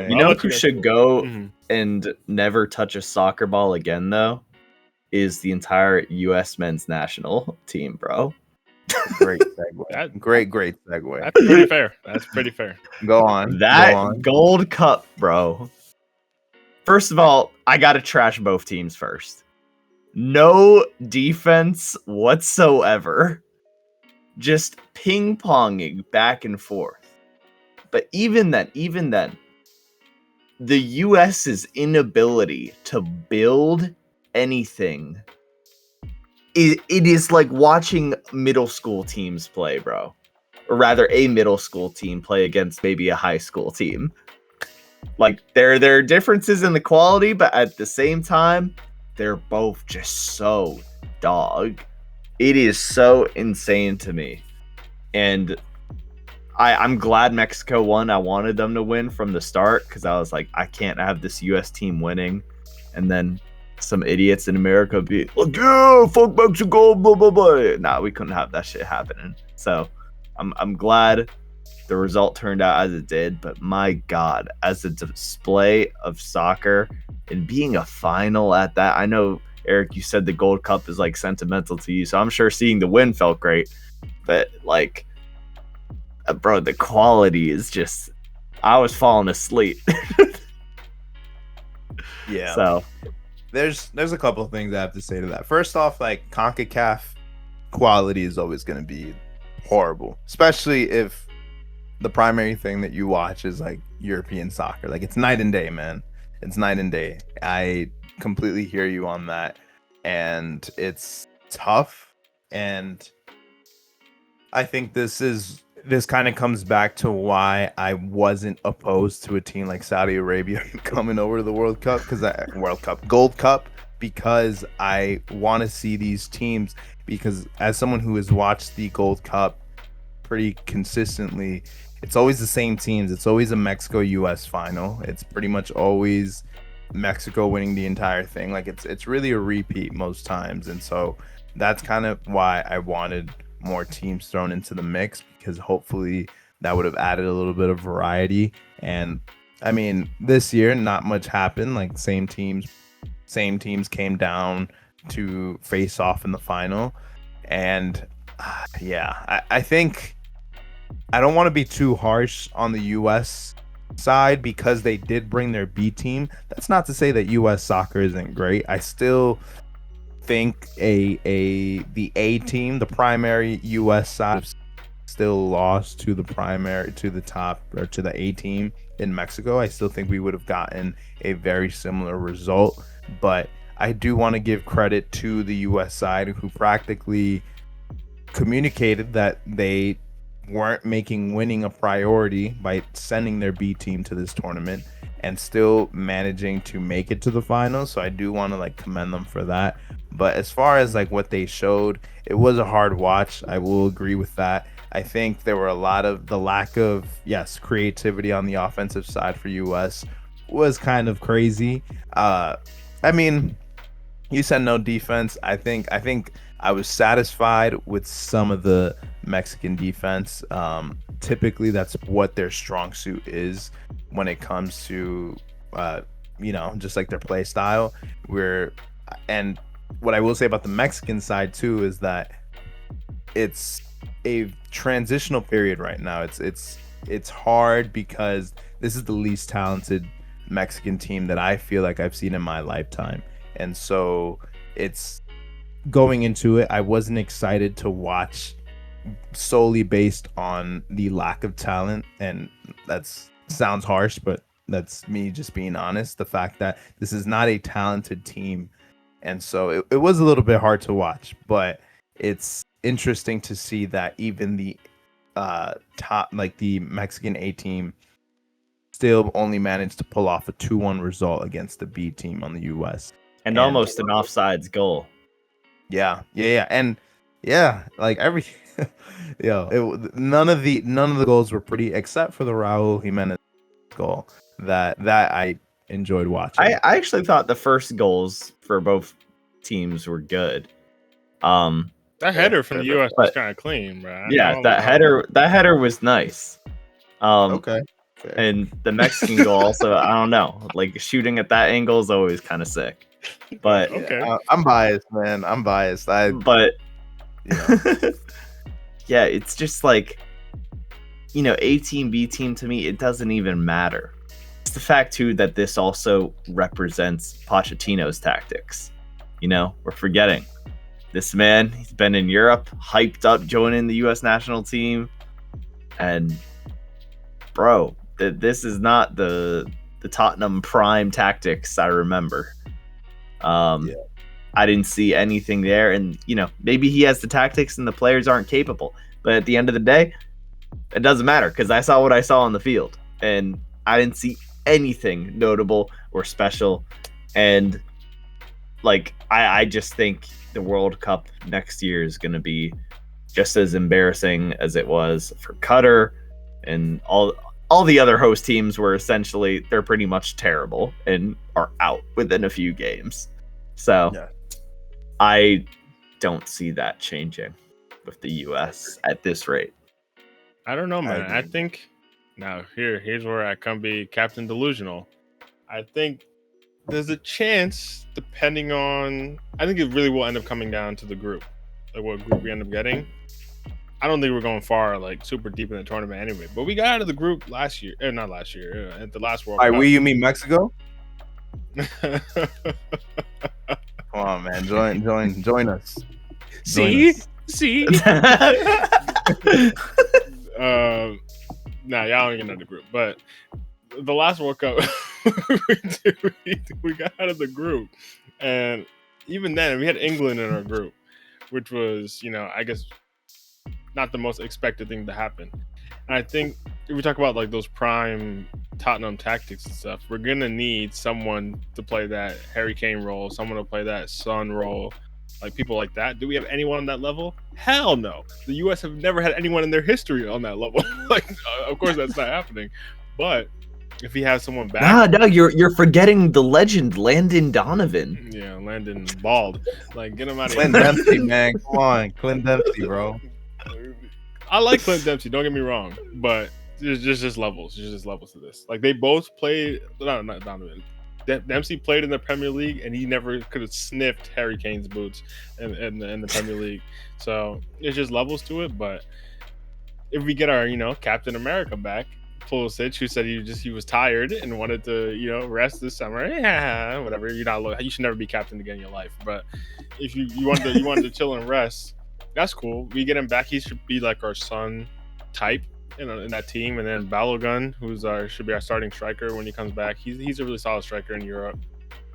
say. You I'll know let who you guys should go. go Mhm. and never touch a soccer ball again, though? Is the entire U.S. men's national team, bro. Great segue. That- Great segue. That's pretty fair. That's pretty fair. Go on. That Go on. Gold Cup, bro. First of all, I gotta trash both teams first. No defense whatsoever. Just ping-ponging back and forth. But even then, the US's inability to build anything, it is like watching middle school teams play, bro. Or rather, a middle school team play against maybe a high school team. Like, there are differences in the quality, but at the same time, they're both just so dog. It is so insane to me. And I'm glad Mexico won. I wanted them to win from the start because I was like, I can't have this U.S. team winning. And then some idiots in America be like, yeah, fuck Mexico, blah, blah, blah. Nah, we couldn't have that shit happening. So I'm glad the result turned out as it did. But my God, as a display of soccer and being a final at that, I know, Eric, you said the Gold Cup is like sentimental to you. So I'm sure seeing the win felt great. But like, bro, the quality is just, I was falling asleep. Yeah. So There's a couple of things I have to say to that. First off, like CONCACAF quality is always going to be horrible, especially if the primary thing that you watch is like European soccer. Like, it's night and day, man. It's night and day. I completely hear you on that. And it's tough. And I think this kind of comes back to why I wasn't opposed to a team like Saudi Arabia coming over to the Gold Cup, because I want to see these teams, because as someone who has watched the Gold Cup pretty consistently, it's always the same teams. It's always a Mexico-US final. It's pretty much always Mexico winning the entire thing. Like, it's really a repeat most times. And so that's kind of why I wanted more teams thrown into the mix, because hopefully that would have added a little bit of variety. And I mean, this year not much happened. Like, same teams came down to face off in the final. And I think I don't want to be too harsh on the US side, because they did bring their B team. That's not to say that US soccer isn't great. I still think the A team, the primary US side, still lost to the top, or to the A team in Mexico. I still think we would have gotten a very similar result, but I do want to give credit to the US side, who practically communicated that they weren't making winning a priority by sending their B team to this tournament and still managing to make it to the finals. So I do want to like commend them for that. But as far as like what they showed, it was a hard watch. I will agree with that. I think there were a lot of the lack of, creativity on the offensive side for US was kind of crazy. I mean, you said no defense. I think I was satisfied with some of the Mexican defense. Typically, that's what their strong suit is when it comes to, just like their play style. And what I will say about the Mexican side too is that it's a transitional period right now. It's hard because this is the least talented Mexican team that I feel like I've seen in my lifetime, and so it's going into it. I wasn't excited to watch solely based on the lack of talent, and that's sounds harsh, but that's me just being honest. The fact that this is not a talented team, and so it was a little bit hard to watch, but it's interesting to see that even the top, like the Mexican A team, still only managed to pull off a 2-1 result against the B team on the US. And almost an offsides goal. Yeah. And like every none of the goals were pretty, except for the Raul Jimenez goal that I enjoyed watching. I actually thought the first goals for both teams were good. That header from the US was kind of clean, bro. Yeah, that header was nice. Okay. Fair. And the Mexican goal also, I don't know, like shooting at that angle is always kind of sick. But Okay. I'm biased, man. I'm biased. but yeah, it's just like, A team, B team, to me, it doesn't even matter. It's the fact too that this also represents Pochettino's tactics. We're forgetting this man. He's been in Europe, hyped up, joining the U.S. national team, and bro, this is not the Tottenham prime tactics I remember. I didn't see anything there, and maybe he has the tactics and the players aren't capable. But at the end of the day, it doesn't matter because I saw what I saw on the field, and I didn't see anything notable or special. And I just think the World Cup next year is going to be just as embarrassing as it was for Qatar, and all the other host teams were essentially, they're pretty much terrible and are out within a few games. So I don't see that changing with the US at this rate. I don't know, man. I think now here's where I can be Captain Delusional. I think there's a chance, depending on, I think it really will end up coming down to the group, like what group we end up getting. I don't think we're going far, like super deep in the tournament anyway. But we got out of the group last year, not last year, at the last World Cup. You mean Mexico? Come on, man, join us. See. Nah, y'all don't get out of the group. But the last World Cup, we got out of the group, and even then, we had England in our group, which was, I guess, not the most expected thing to happen. And I think if we talk about like those prime Tottenham tactics and stuff, we're gonna need someone to play that Harry Kane role, someone to play that Son role, like people like that. Do we have anyone on that level? Hell no. The US have never had anyone in their history on that level. Of course that's not happening. But if he has someone back, no, you're forgetting the legend Landon Donovan. Yeah, Landon bald. Like, get him out of here. Clint Dempsey, man, come on, Clint Dempsey, bro. I like Clint Dempsey, don't get me wrong, but there's just levels. There's just levels to this. Like, they both played, not Donovan. Dempsey played in the Premier League, and he never could have sniffed Harry Kane's boots in the Premier League. So there's just levels to it. But if we get our, Captain America back, Pulisic, who said he was tired and wanted to, rest this summer, whatever. You should never be captain again in your life. But if you wanted to chill and rest, that's cool. We get him back. He should be like our Son type in that team. And then Balogun, should be our starting striker when he comes back. He's a really solid striker in Europe.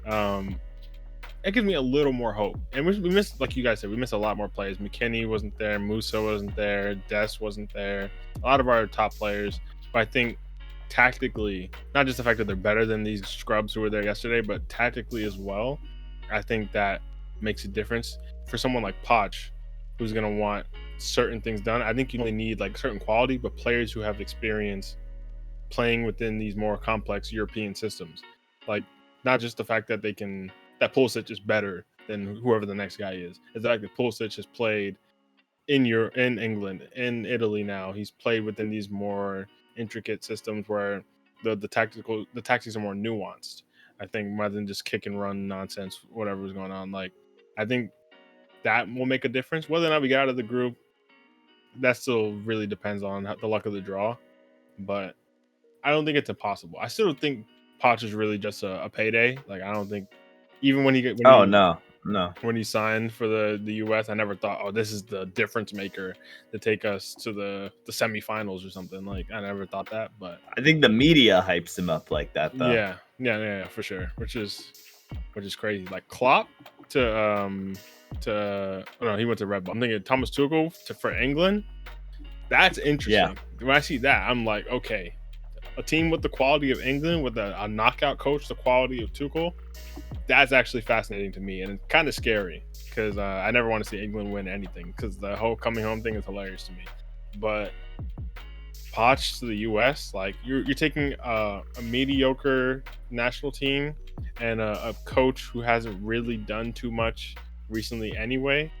It gives me a little more hope. And we missed, like you guys said, we missed a lot more players. McKennie wasn't there. Musa wasn't there. Dest wasn't there. A lot of our top players. But I think tactically, not just the fact that they're better than these scrubs who were there yesterday, but tactically as well, I think that makes a difference. For someone like Poch, who's going to want certain things done, I think you only need like certain quality, but players who have experience playing within these more complex European systems. Like, not just the fact that that Pulisic is better than whoever the next guy is. It's the fact that Pulisic has played in England, in Italy now. He's played within these more intricate systems where the tactics are more nuanced, I think, rather than just kick and run nonsense, whatever is going on. Like, I think that will make a difference. Whether or not we get out of the group, that still really depends on the luck of the draw. But I don't think it's impossible. I still think Poch is really just a payday. Like, I don't think, even when he signed for the US, I never thought, this is the difference maker to take us to the semifinals or something. Like, I never thought that. But I think the media hypes him up like that, though. Yeah, for sure. Which is crazy. Like, Klopp he went to Red Bull. I'm thinking Thomas Tuchel for England. That's interesting. Yeah. When I see that, I'm like, okay, a team with the quality of England, with a knockout coach, the quality of Tuchel, that's actually fascinating to me, and kind of scary because I never want to see England win anything because the whole coming home thing is hilarious to me. But Poch to the US, like, you're taking a mediocre national team and a coach who hasn't really done too much recently anyway.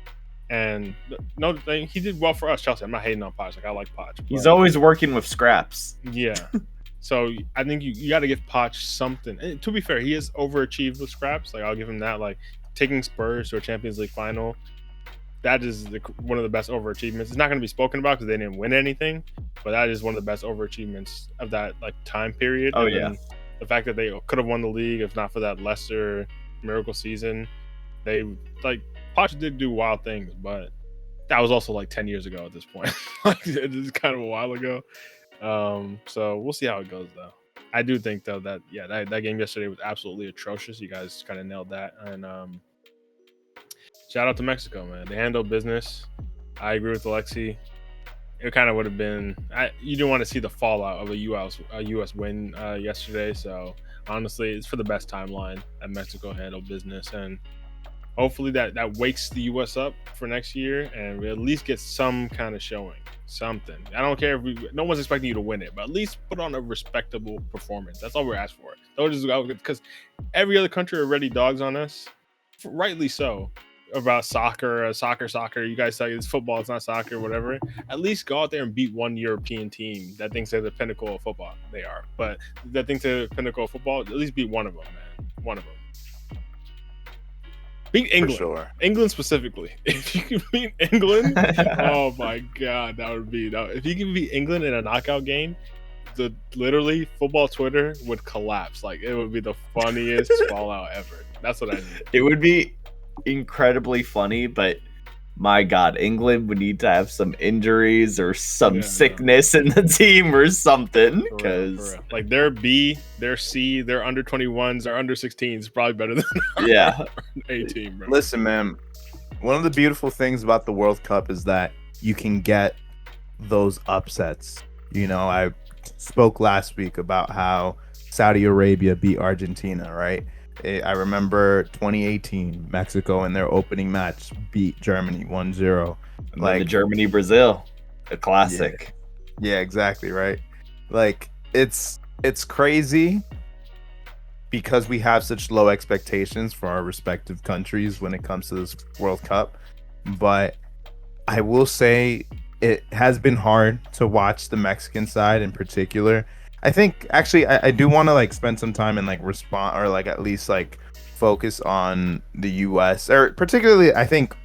And no, he did well for us, Chelsea. I'm not hating on Poch. Like, I like Poch. He's always working with scraps. Yeah. So I think you got to give Poch something. And to be fair, he has overachieved with scraps. Like I'll give him that. Like taking Spurs to a Champions League final, that is one of the best overachievements. It's not going to be spoken about because they didn't win anything, but that is one of the best overachievements of that like time period. Oh, and yeah. then the fact that they could have won the league if not for that Leicester miracle season. They like Poch did do wild things, but that was also like 10 years ago at this point. Like it's kind of a while ago. So we'll see how it goes though. I do think though that that game yesterday was absolutely atrocious. You guys kind of nailed that. And shout out to Mexico, man. They handled business. I agree with Alexi. It kind of would have been. You didn't want to see the fallout of a U.S. win yesterday. So honestly, it's for the best timeline that Mexico handled business, and hopefully that wakes the U.S. up for next year, and we at least get some kind of showing. Something. I don't care if no one's expecting you to win it, but at least put on a respectable performance. That's all we're asking for. Don't just go because every other country already dogs on us, rightly so, about soccer. You guys say it's football, it's not soccer, whatever. At least go out there and beat one European team that thinks they're the pinnacle of football. They are, but that thinks they're the pinnacle of football. At least beat one of them, man. One of them. Beat England. For sure. England specifically. If you can beat England, oh my god, that would be. If you can beat England in a knockout game, literally football Twitter would collapse. Like it would be the funniest fallout ever. That's what I need. It would be incredibly funny, but my god, England would need to have some injuries or some sickness in the team or something, because like their B, their C, their under 21s, their under 16s is probably better than our A team, bro. Listen, man, one of the beautiful things about the World Cup is that you can get those upsets. You know, I spoke last week about how Saudi Arabia beat Argentina, right? I remember 2018, Mexico in their opening match beat Germany 1-0. And like the Germany-Brazil, a classic. Yeah, exactly, right? Like it's crazy because we have such low expectations for our respective countries when it comes to this World Cup. But I will say it has been hard to watch the Mexican side in particular. I think actually I do want to like spend some time and like respond or like at least like focus on the US, or particularly I think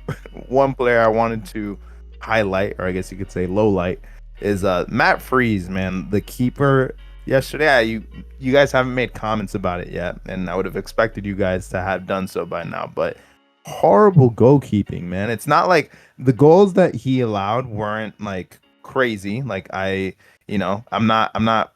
one player I wanted to highlight, or I guess you could say low light, is Matt Freese, man, the keeper yesterday. You guys haven't made comments about it yet, and I would have expected you guys to have done so by now, but horrible goalkeeping, man. It's not like the goals that he allowed weren't like crazy. Like I'm not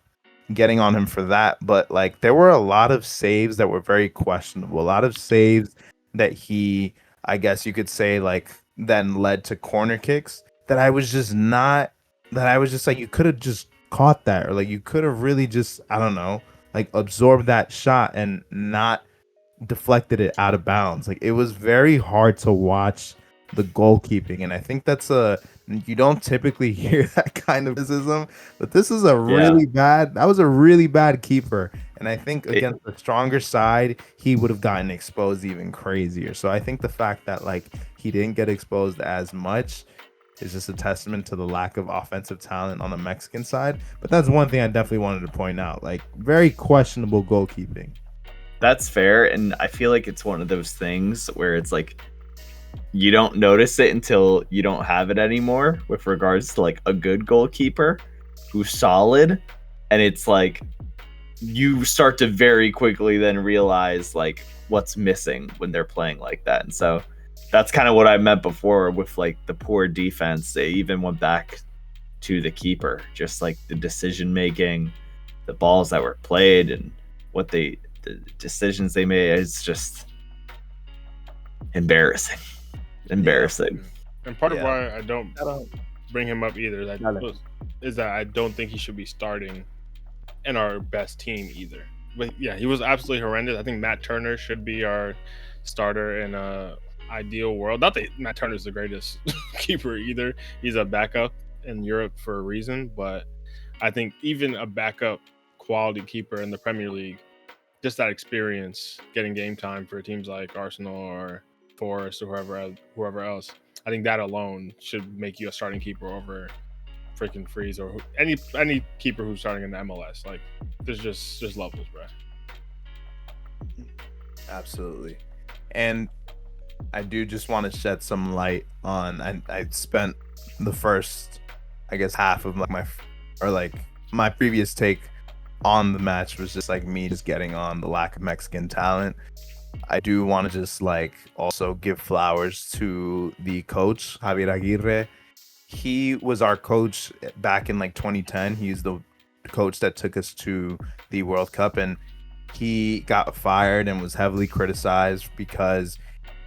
getting on him for that, but like there were a lot of saves that were very questionable, a lot of saves that he, I guess you could say, like then led to corner kicks that I was just like, you could have just caught that, or like you could have really just, I don't know, like absorbed that shot and not deflected it out of bounds. Like it was very hard to watch the goalkeeping, and I think you don't typically hear that kind of criticism, but this is that was a really bad keeper, and I think against the stronger side he would have gotten exposed even crazier. So I think the fact that like he didn't get exposed as much is just a testament to the lack of offensive talent on the Mexican side. But that's one thing I definitely wanted to point out, like very questionable goalkeeping. That's fair, and I feel like it's one of those things where it's like you don't notice it until you don't have it anymore with regards to like a good goalkeeper who's solid, and it's like you start to very quickly then realize like what's missing when they're playing like that. And so that's kind of what I meant before with like the poor defense. They even went back to the keeper, just like the decision making, the balls that were played, and the decisions they made. It's just embarrassing. And part of why I don't bring him up either is that I don't think he should be starting in our best team either. But yeah, he was absolutely horrendous. I think Matt Turner should be our starter in a ideal world. Not that Matt Turner's the greatest keeper either. He's a backup in Europe for a reason, but I think even a backup quality keeper in the Premier League, just that experience getting game time for teams like Arsenal or Forest or whoever else, I think that alone should make you a starting keeper over freaking freeze or any keeper who's starting in the MLS. Like, there's just levels, bro. Absolutely. And I do just want to shed some light on. I spent the first, I guess, half of my previous take on the match was just like me just getting on the lack of Mexican talent. I do want to just like also give flowers to the coach, Javier Aguirre. He was our coach back in like 2010. He's the coach that took us to the World Cup, and he got fired and was heavily criticized because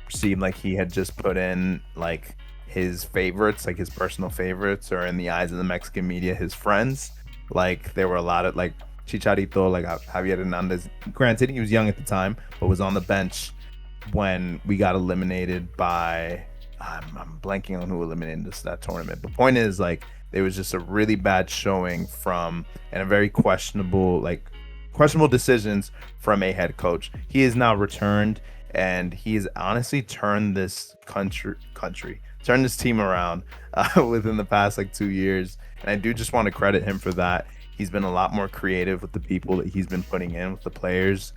it seemed like he had just put in like his favorites, like his personal favorites, or in the eyes of the Mexican media, his friends. Like there were a lot of like Chicharito, like Javier Hernandez. Granted, he was young at the time, but was on the bench when we got eliminated by. I'm blanking on who eliminated us that tournament. The point is, like, there was just a really bad showing from and a very questionable decisions from a head coach. He has now returned, and he has honestly turned this turned this team around within the past like 2 years. And I do just want to credit him for that. He's been a lot more creative with the people that he's been putting in with the players.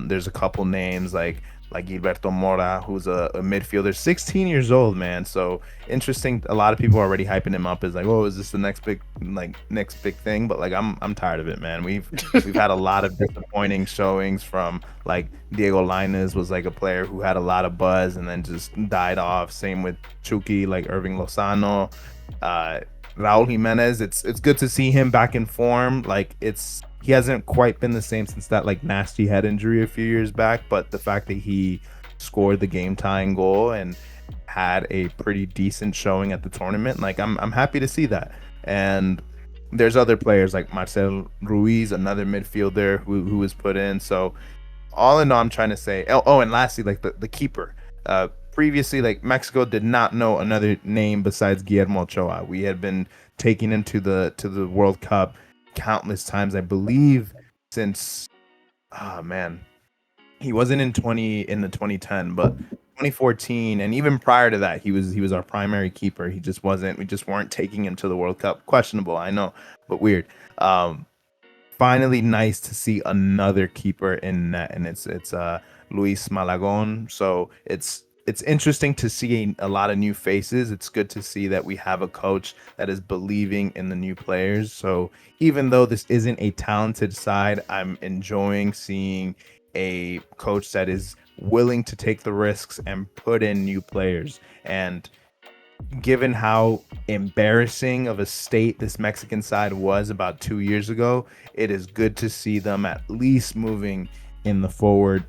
There's a couple names like Gilberto Mora, who's a midfielder, 16 years old, man. So interesting. A lot of people are already hyping him up as like, oh, is this the next big thing? But like, I'm tired of it, man. We've had a lot of disappointing showings from like Diego Lainez was like a player who had a lot of buzz and then just died off. Same with Chucky, like Irving Lozano, Raul Jimenez. It's good to see him back in form. Like he hasn't quite been the same since that like nasty head injury a few years back, but the fact that he scored the game tying goal and had a pretty decent showing at the tournament, like I'm happy to see that. And there's other players like Marcel Ruiz, another midfielder who was put in. So all in all, I'm trying to say, and lastly, like the keeper. Previously, like Mexico did not know another name besides Guillermo Ochoa. We had been taking him to the World Cup countless times, I believe, since he wasn't in the 2010, but 2014, and even prior to that, he was our primary keeper. We just weren't taking him to the World Cup. Questionable, I know, but weird. Finally, nice to see another keeper in net, and it's Luis Malagon. So it's interesting to see a lot of new faces. It's good to see that we have a coach that is believing in the new players. So even though this isn't a talented side, I'm enjoying seeing a coach that is willing to take the risks and put in new players. And given how embarrassing of a state this Mexican side was about 2 years ago, it is good to see them at least moving in the forward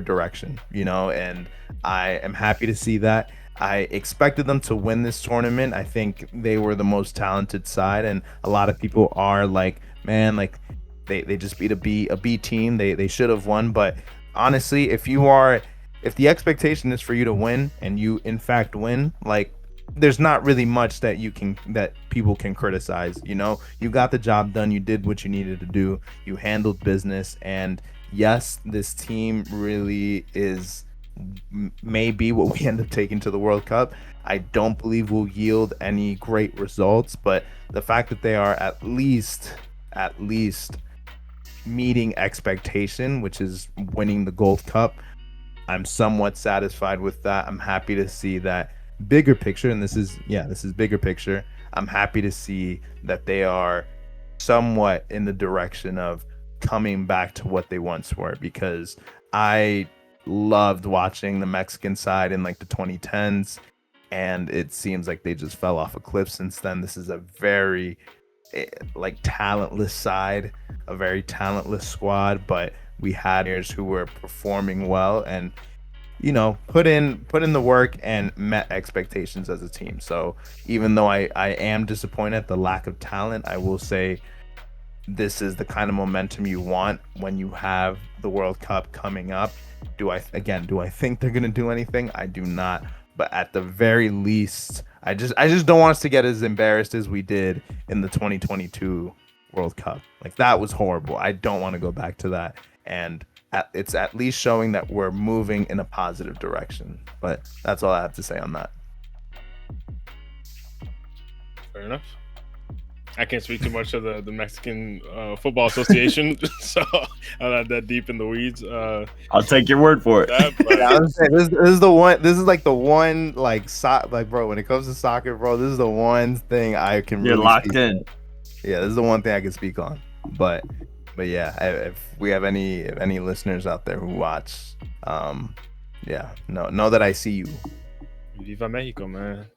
direction, and I am happy to see that. I expected them to win this tournament. I think they were the most talented side, and a lot of people are like, man, like they just beat a B team. They should have won. But honestly, if the expectation is for you to win and you in fact win, like there's not really much that people can criticize. You got the job done. You did what you needed to do. You handled business. And yes, this team really is maybe what we end up taking to the World Cup. I don't believe will yield any great results, but the fact that they are at least meeting expectation, which is winning the Gold Cup, I'm somewhat satisfied with that. I'm happy to see that bigger picture, and this is bigger picture. I'm happy to see that they are somewhat in the direction of coming back to what they once were, because I loved watching the Mexican side in like the 2010s, and it seems like they just fell off a cliff since then. This is a very talentless side, a very talentless squad, but we had players who were performing well and put in the work and met expectations as a team. So even though I am disappointed at the lack of talent, I will say this is the kind of momentum you want when you have the World Cup coming up. Do I think they're going to do anything? I do not. But at the very least, I just don't want us to get as embarrassed as we did in the 2022 World Cup. Like, that was horrible. I don't want to go back to that. And it's at least showing that we're moving in a positive direction. But that's all I have to say on that. Fair enough. I can't speak too much of the Mexican Football Association, so I'm not that deep in the weeds. I'll take your word for it. That, but Yeah, I was saying, this is the one. This is like the one like bro. When it comes to soccer, bro, this is the one thing I can You're really locked speak in. on. Yeah, this is the one thing I can speak on. But yeah, if we have any listeners out there who watch, yeah, know that I see you. Viva Mexico, man.